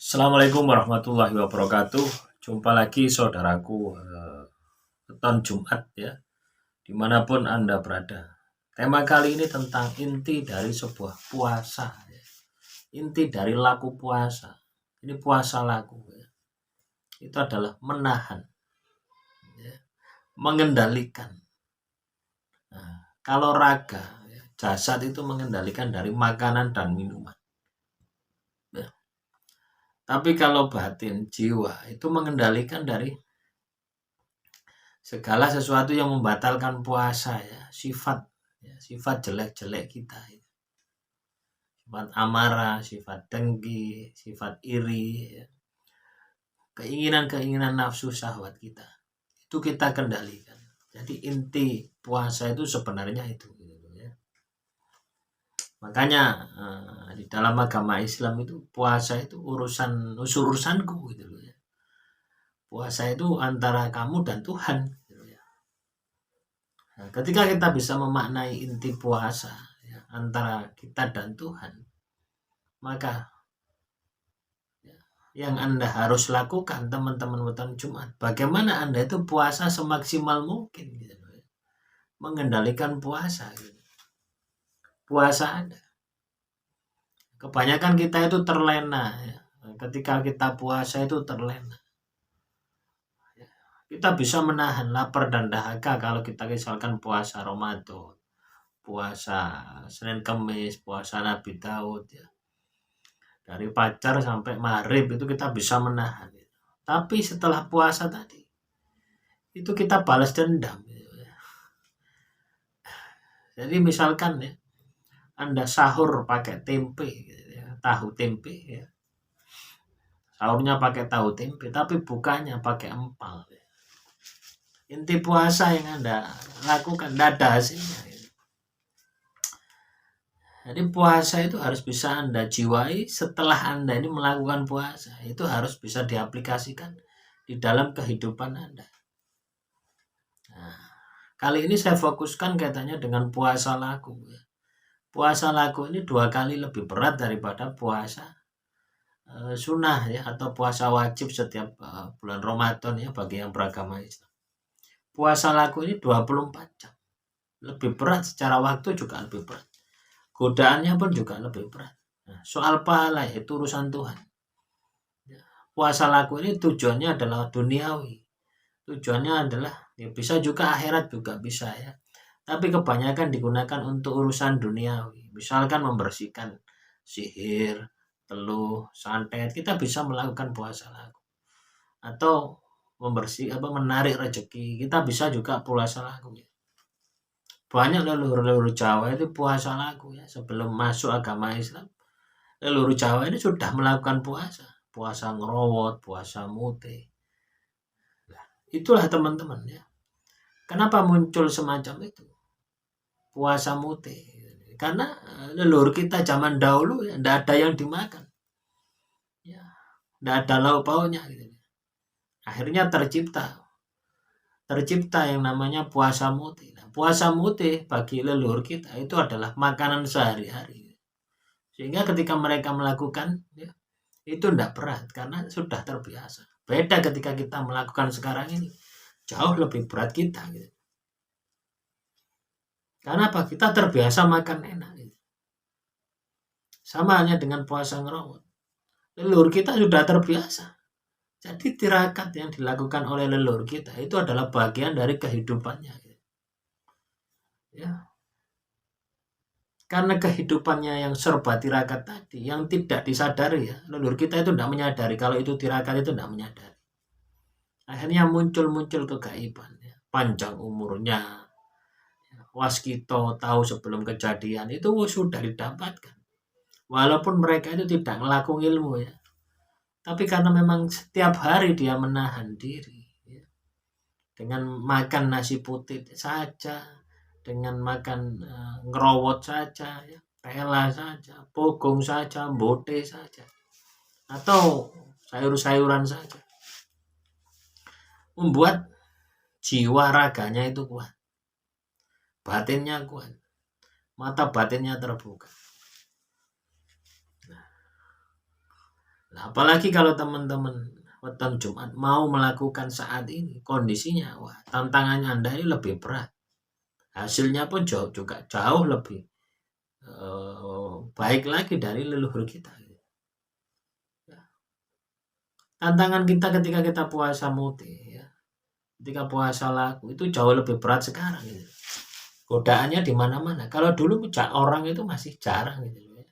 Assalamualaikum warahmatullahi wabarakatuh. Jumpa lagi saudaraku Weton Jumat ya, dimanapun Anda berada. Tema kali ini tentang inti dari sebuah puasa ya. Inti dari laku puasa. Ini puasa laku ya. Itu adalah menahan ya, mengendalikan. Nah, kalau raga ya, jasad itu mengendalikan dari makanan dan minuman ya. Tapi kalau batin jiwa itu mengendalikan dari segala sesuatu yang membatalkan puasa ya, sifat jelek-jelek kita, sifat amarah, sifat dengki, sifat iri ya. Keinginan-keinginan nafsu syahwat kita itu kita kendalikan. Jadi inti puasa itu sebenarnya itu gitu ya. Makanya di dalam agama Islam itu puasa itu urusanku gitu ya. Puasa itu antara kamu dan Tuhan. Nah, ketika kita bisa memaknai inti puasa ya, antara kita dan Tuhan, maka ya, yang Anda harus lakukan teman-teman Weton Jumat, bagaimana Anda itu puasa semaksimal mungkin gitu, mengendalikan puasa gitu. Puasa Anda. Kebanyakan kita itu terlena ya. Ketika kita puasa itu terlena. Kita bisa menahan lapar dan dahaga kalau kita misalkan puasa Ramadan, puasa Senin Kemis, puasa Nabi Daud ya. Dari fajar sampai maghrib itu kita bisa menahan. Tapi setelah puasa tadi, itu kita balas dendam. Jadi misalkan ya, Anda sahur pakai tempe, ya, tahu tempe ya. Sahurnya pakai tahu tempe, tapi bukanya pakai empal. Ya. Inti puasa yang Anda lakukan, tidak ada hasilnya. Jadi puasa itu harus bisa Anda jiwai setelah Anda ini melakukan puasa. Itu harus bisa diaplikasikan di dalam kehidupan Anda. Nah, kali ini saya fokuskan kaitannya dengan puasa laku. Ya. Puasa laku ini 2 kali lebih berat daripada puasa sunnah ya, atau puasa wajib setiap bulan Ramadan ya bagi yang beragama Islam. Puasa laku ini 24 jam. Lebih berat secara waktu juga lebih berat. Godaannya pun juga lebih berat. Nah, soal pahala itu urusan Tuhan. Puasa laku ini tujuannya adalah duniawi. Tujuannya adalah ya bisa juga akhirat juga bisa ya. Tapi kebanyakan digunakan untuk urusan duniawi. Misalkan membersihkan sihir, teluh, santet, kita bisa melakukan puasa laku. Atau menarik rezeki, kita bisa juga puasa laku. Banyak leluhur-leluhur Jawa itu puasa laku ya. Sebelum masuk agama Islam, leluhur Jawa ini sudah melakukan puasa. Puasa ngerowot, puasa mute. Nah, itulah teman-teman ya. Kenapa muncul semacam itu? Puasa mute. Karena leluhur kita zaman dahulu ya, tidak ada yang dimakan. Ya, tidak ada lauk pauknya. Gitu. Akhirnya tercipta yang namanya puasa mute. Nah, puasa mute bagi leluhur kita itu adalah makanan sehari-hari. Sehingga ketika mereka melakukan ya, itu tidak berat karena sudah terbiasa. Beda ketika kita melakukan sekarang ini, jauh lebih berat kita. Gitu. Karena apa? Kita terbiasa makan enak. Gitu. Sama hanya dengan puasa ngerawat. Leluhur kita sudah terbiasa. Jadi tirakat yang dilakukan oleh leluhur kita itu adalah bagian dari kehidupannya. Gitu. Ya. Karena kehidupannya yang serba tirakat tadi, yang tidak disadari ya, leluhur kita itu tidak menyadari kalau itu tirakat itu tidak menyadari. Akhirnya muncul kegaiban, ya. Panjang umurnya, waskito tahu sebelum kejadian itu sudah didapatkan. Walaupun mereka itu tidak ngelakuin ilmu ya, tapi karena memang setiap hari dia menahan diri ya, dengan makan nasi putih saja, dengan makan ngerowot saja, ya, tela saja, pogong saja, bote saja, atau sayur-sayuran saja, membuat jiwa raganya itu kuat, batinnya kuat, mata batinnya terbuka. Nah, apalagi kalau teman-teman weton Jumat mau melakukan saat ini, kondisinya wah tantangannya Anda ini lebih berat. Hasilnya pun juga jauh lebih baik lagi dari leluhur kita. Tantangan kita ketika kita puasa muti, ya, ketika puasa laku itu jauh lebih berat sekarang. Gitu. Godaannya di mana-mana. Kalau dulu orang itu masih jarang gitu. Ya.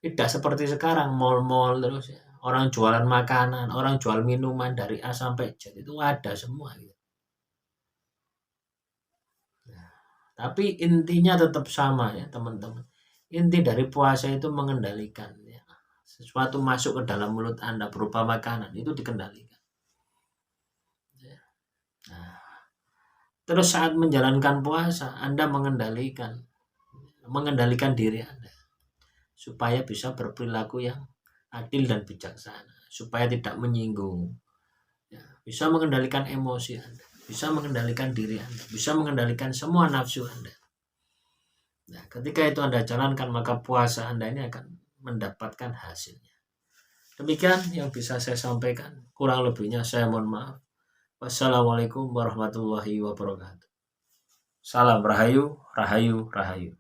Tidak seperti sekarang mall-mall terus ya. Orang jualan makanan, orang jual minuman dari A sampai Z itu ada semua. Gitu. Nah, tapi intinya tetap sama ya teman-teman. Inti dari puasa itu mengendalikan ya. Sesuatu masuk ke dalam mulut Anda berupa makanan itu dikendalikan. Ya. Nah, terus saat menjalankan puasa Anda mengendalikan diri Anda supaya bisa berperilaku yang adil dan bijaksana, supaya tidak menyinggung. Ya, bisa mengendalikan emosi Anda, bisa mengendalikan diri Anda, bisa mengendalikan semua nafsu Anda. Nah, ketika itu Anda jalankan, maka puasa Anda ini akan mendapatkan hasilnya. Demikian yang bisa saya sampaikan. Kurang lebihnya saya mohon maaf. Wassalamualaikum warahmatullahi wabarakatuh. Salam Rahayu, Rahayu, Rahayu.